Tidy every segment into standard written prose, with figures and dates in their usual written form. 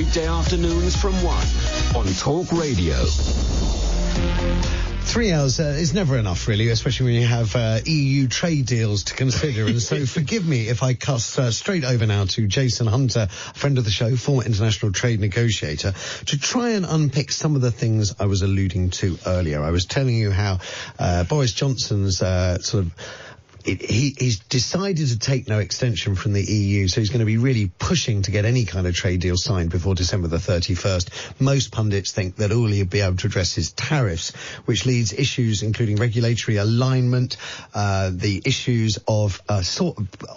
Weekday afternoons from 1 on Talk Radio. 3 hours is never enough, really, especially when you have EU trade deals to consider. And so forgive me if I cuss straight over now to Jason Hunter, friend of the show, former international trade negotiator, to try and unpick some of the things I was alluding to earlier. I was telling you how Boris Johnson's he's decided to take no extension from the EU, so he's going to be really pushing to get any kind of trade deal signed before December the 31st. Most pundits think that all he'll be able to address is tariffs, which leads issues including regulatory alignment, the issues of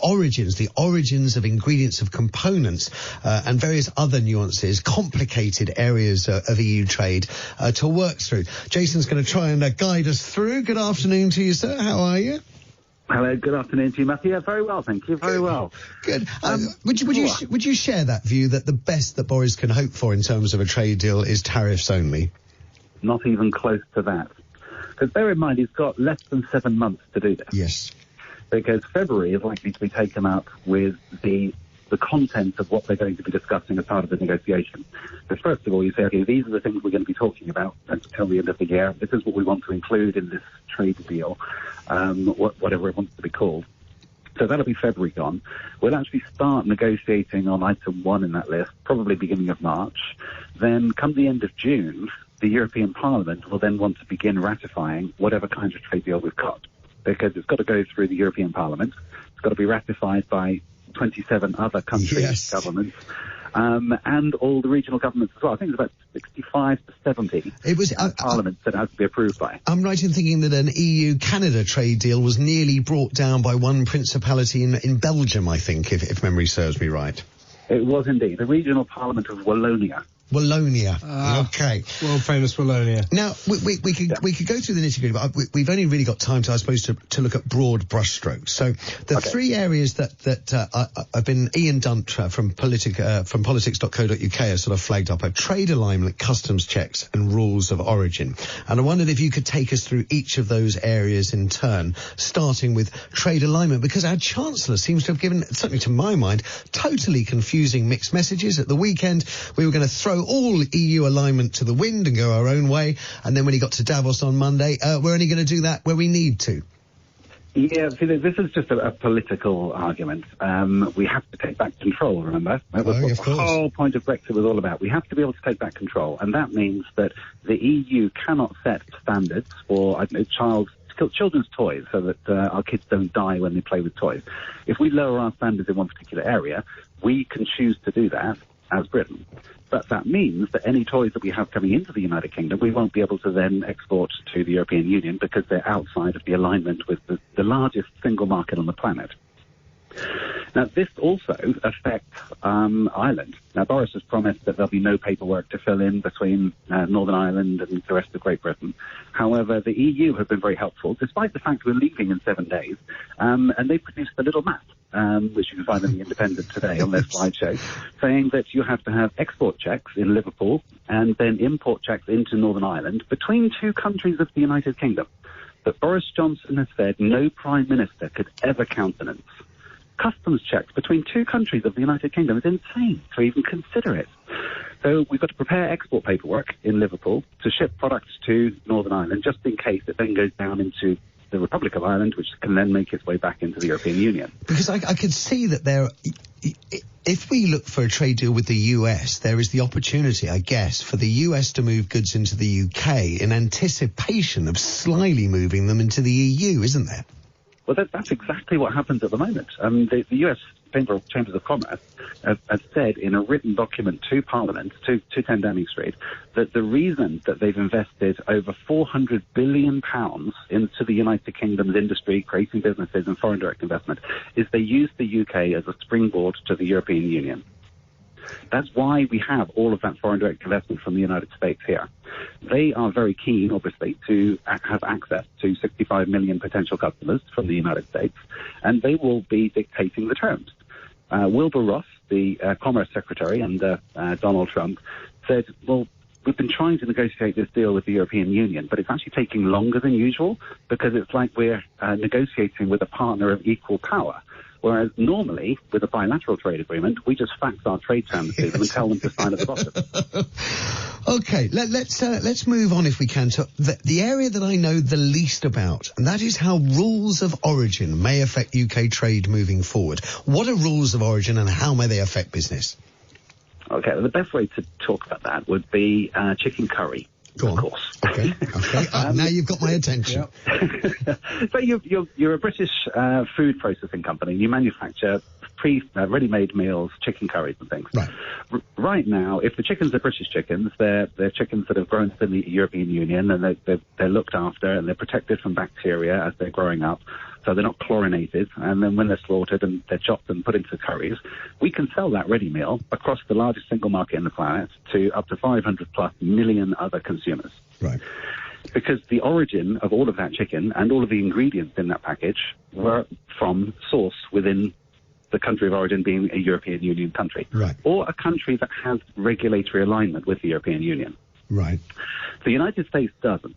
origins, the origins of ingredients of components, and various other nuances, complicated areas of EU trade to work through. Jason's going to try and guide us through. Good afternoon to you, sir. How are you? Hello, good afternoon to you, Matthew. Yeah, very well, thank you. Very well. Good. Would you share that view that the best that Boris can hope for in terms of a trade deal is tariffs only? Not even close to that. Because bear in mind, he's got less than 7 months to do this. Yes. Because February is likely to be taken up with the content of what they're going to be discussing as part of the negotiation. So first of all, you say, okay, these are the things we're going to be talking about until the end of the year. This is what we want to include in this trade deal, whatever it wants to be called. So that'll be February gone. We'll actually start negotiating on item 1 in that list, probably beginning of March. Then come the end of June, the European Parliament will then want to begin ratifying whatever kind of trade deal we've got, because it's got to go through the European Parliament. It's got to be ratified by 27 other countries' governments, and all the regional governments as well. I think it's about 65 to 70 parliaments that has to be approved by. I'm right in thinking that an EU-Canada trade deal was nearly brought down by one principality in Belgium, I think, if memory serves me right. It was indeed. The regional parliament of Wallonia. Okay. World famous Wallonia. Now, we could go through the nitty-gritty, but we've only really got time, I suppose, to look at broad brushstrokes. So the three areas that I've been Ian Dunt from politics.co.uk has sort of flagged up are trade alignment, customs checks and rules of origin. And I wondered if you could take us through each of those areas in turn, starting with trade alignment, because our Chancellor seems to have given, certainly to my mind, totally confusing mixed messages. At the weekend, we were going to throw all EU alignment to the wind and go our own way, and then when he got to Davos on Monday, we're only going to do that where we need to. Yeah, see, this is just a political argument. We have to take back control, remember? That was what the whole point of Brexit was all about. We have to be able to take back control, and that means that the EU cannot set standards for children's toys so that our kids don't die when they play with toys. If we lower our standards in one particular area, we can choose to do that as Britain. But that means that any toys that we have coming into the United Kingdom, we won't be able to then export to the European Union because they're outside of the alignment with the largest single market on the planet. Now, this also affects Ireland. Now, Boris has promised that there'll be no paperwork to fill in between Northern Ireland and the rest of Great Britain. However, the EU have been very helpful, despite the fact we're leaving in 7 days, and they produced a little map, which you can find in The Independent today on their slideshow, saying that you have to have export checks in Liverpool and then import checks into Northern Ireland between two countries of the United Kingdom. But Boris Johnson has said no Prime Minister could ever countenance. Customs checks between two countries of the United Kingdom is insane to even consider it. So we've got to prepare export paperwork in Liverpool to ship products to Northern Ireland just in case it then goes down into the Republic of Ireland, which can then make its way back into the European Union. Because I could see that if we look for a trade deal with the US, there is the opportunity, I guess, for the US to move goods into the UK in anticipation of slyly moving them into the EU, isn't there? Well, that's exactly what happens at the moment. The US Chambers of Commerce have said in a written document to Parliament, to 10 Downing Street, that the reason that they've invested over £400 billion into the United Kingdom's industry, creating businesses and foreign direct investment, is they use the UK as a springboard to the European Union. That's why we have all of that foreign direct investment from the United States here. They are very keen, obviously, to have access to 65 million potential customers from the United States, and they will be dictating the terms. Wilbur Ross, the Commerce Secretary under Donald Trump, said, well, we've been trying to negotiate this deal with the European Union, but it's actually taking longer than usual because it's like we're negotiating with a partner of equal power. Whereas normally, with a bilateral trade agreement, we just fax our trade terms to them and tell them to sign at the bottom. Okay, let's move on if we can to the area that I know the least about, and that is how rules of origin may affect UK trade moving forward. What are rules of origin and how may they affect business? Okay, well, the best way to talk about that would be chicken curry. Go on. Of course. Okay. Now you've got my attention. So you're a British food processing company. You manufacture ready-made meals, chicken curries and things. Right. Right now, if the chickens are British chickens, they're chickens that have grown up in the European Union, and they're looked after and they're protected from bacteria as they're growing up. So they're not chlorinated, and then when they're slaughtered and they're chopped and put into curries, we can sell that ready meal across the largest single market in the planet to up to 500+ million other consumers. Right. Because the origin of all of that chicken and all of the ingredients in that package were from source within the country of origin being a European Union country. Right. Or a country that has regulatory alignment with the European Union. Right. The United States doesn't.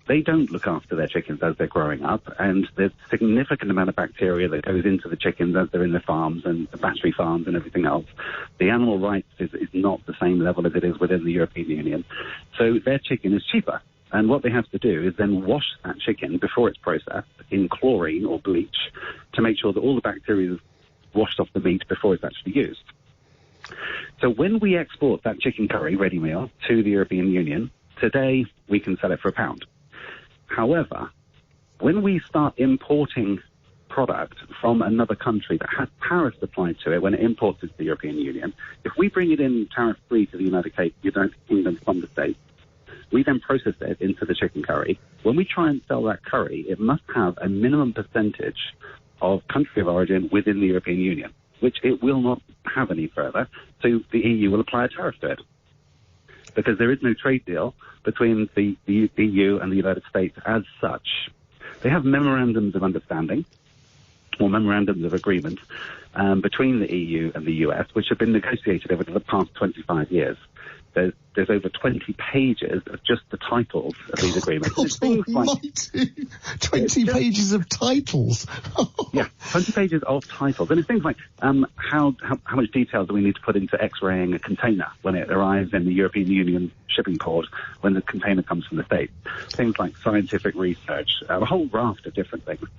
They don't look after their chickens as they're growing up, and there's a significant amount of bacteria that goes into the chickens as they're in their farms and the battery farms and everything else. The animal rights is not the same level as it is within the European Union. So their chicken is cheaper. And what they have to do is then wash that chicken before it's processed in chlorine or bleach to make sure that all the bacteria is washed off the meat before it's actually used. So when we export that chicken curry ready meal to the European Union, today we can sell it for £1. However, when we start importing product from another country that has tariffs applied to it when it imports it to the European Union, if we bring it in tariff-free to the United Kingdom from the States, we then process it into the chicken curry. When we try and sell that curry, it must have a minimum percentage of country of origin within the European Union, which it will not have any further, so the EU will apply a tariff to it. Because there is no trade deal between the EU and the United States as such. They have memorandums of understanding, or memorandums of agreement, between the EU and the US, which have been negotiated over the past 25 years. There's over 20 pages of just the titles of these agreements. God almighty! 20 pages of titles. Yeah, 20 pages of titles. And it's things like how much detail do we need to put into X-raying a container when it arrives in the European Union shipping port when the container comes from the States. Things like scientific research, a whole raft of different things.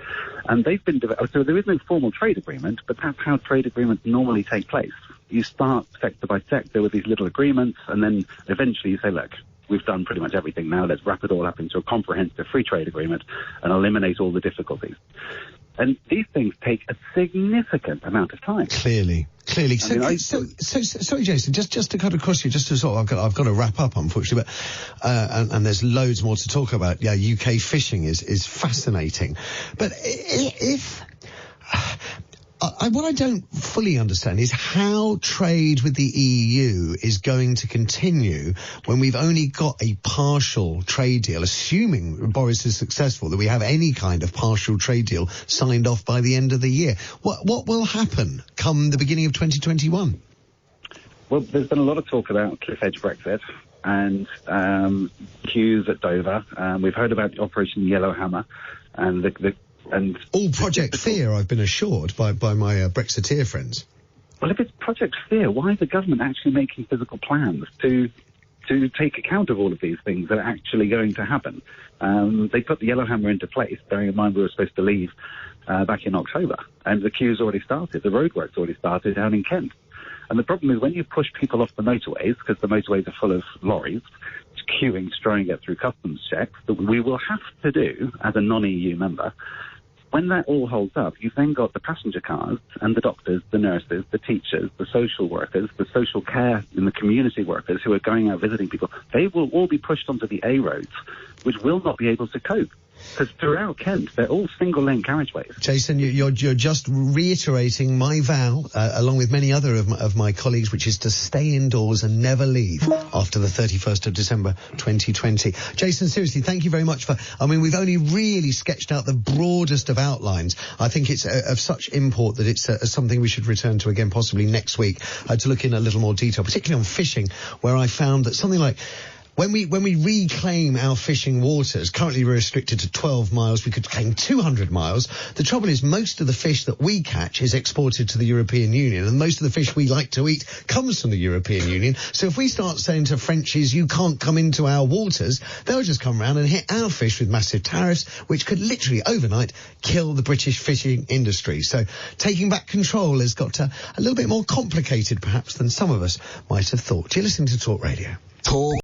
And they've been developed. So there is no formal trade agreement, but that's how trade agreements normally take place. You start sector by sector with these little agreements, and then eventually you say, look, we've done pretty much everything now. Let's wrap it all up into a comprehensive free trade agreement and eliminate all the difficulties. And these things take a significant amount of time. Clearly. So, sorry, Jason, just to cut across you, just to sort of, I've got to wrap up, unfortunately, but, and there's loads more to talk about. Yeah, UK fishing is fascinating. But what I don't fully understand is how trade with the EU is going to continue when we've only got a partial trade deal, assuming Boris is successful, that we have any kind of partial trade deal signed off by the end of the year. What will happen come the beginning of 2021? Well, there's been a lot of talk about cliff edge Brexit and queues at Dover. We've heard about Operation Yellowhammer and all Project Fear, I've been assured by my Brexiteer friends. Well, if it's Project Fear, why is the government actually making physical plans to take account of all of these things that are actually going to happen? They put the Yellowhammer into place, bearing in mind we were supposed to leave back in October, and the queue's already started. The roadwork's already started down in Kent. And the problem is when you push people off the motorways, because the motorways are full of lorries, queuing to try and get through customs checks, that we will have to do as a non-EU member. When that all holds up, you've then got the passenger cars and the doctors, the nurses, the teachers, the social workers, the social care and the community workers who are going out visiting people. They will all be pushed onto the A roads, which will not be able to cope. Because throughout Kent, they're all single-lane carriageways. Jason, you're just reiterating my vow, along with many other of my colleagues, which is to stay indoors and never leave after the 31st of December 2020. Jason, seriously, thank you very much we've only really sketched out the broadest of outlines. I think it's of such import that it's something we should return to again, possibly next week, to look in a little more detail, particularly on fishing, where I found that something like When we reclaim our fishing waters, currently we're restricted to 12 miles, we could claim 200 miles. The trouble is most of the fish that we catch is exported to the European Union, and most of the fish we like to eat comes from the European Union. So if we start saying to Frenchies, you can't come into our waters, they'll just come around and hit our fish with massive tariffs, which could literally overnight kill the British fishing industry. So taking back control has got a little bit more complicated perhaps than some of us might have thought. You're listening to Talk Radio. Talk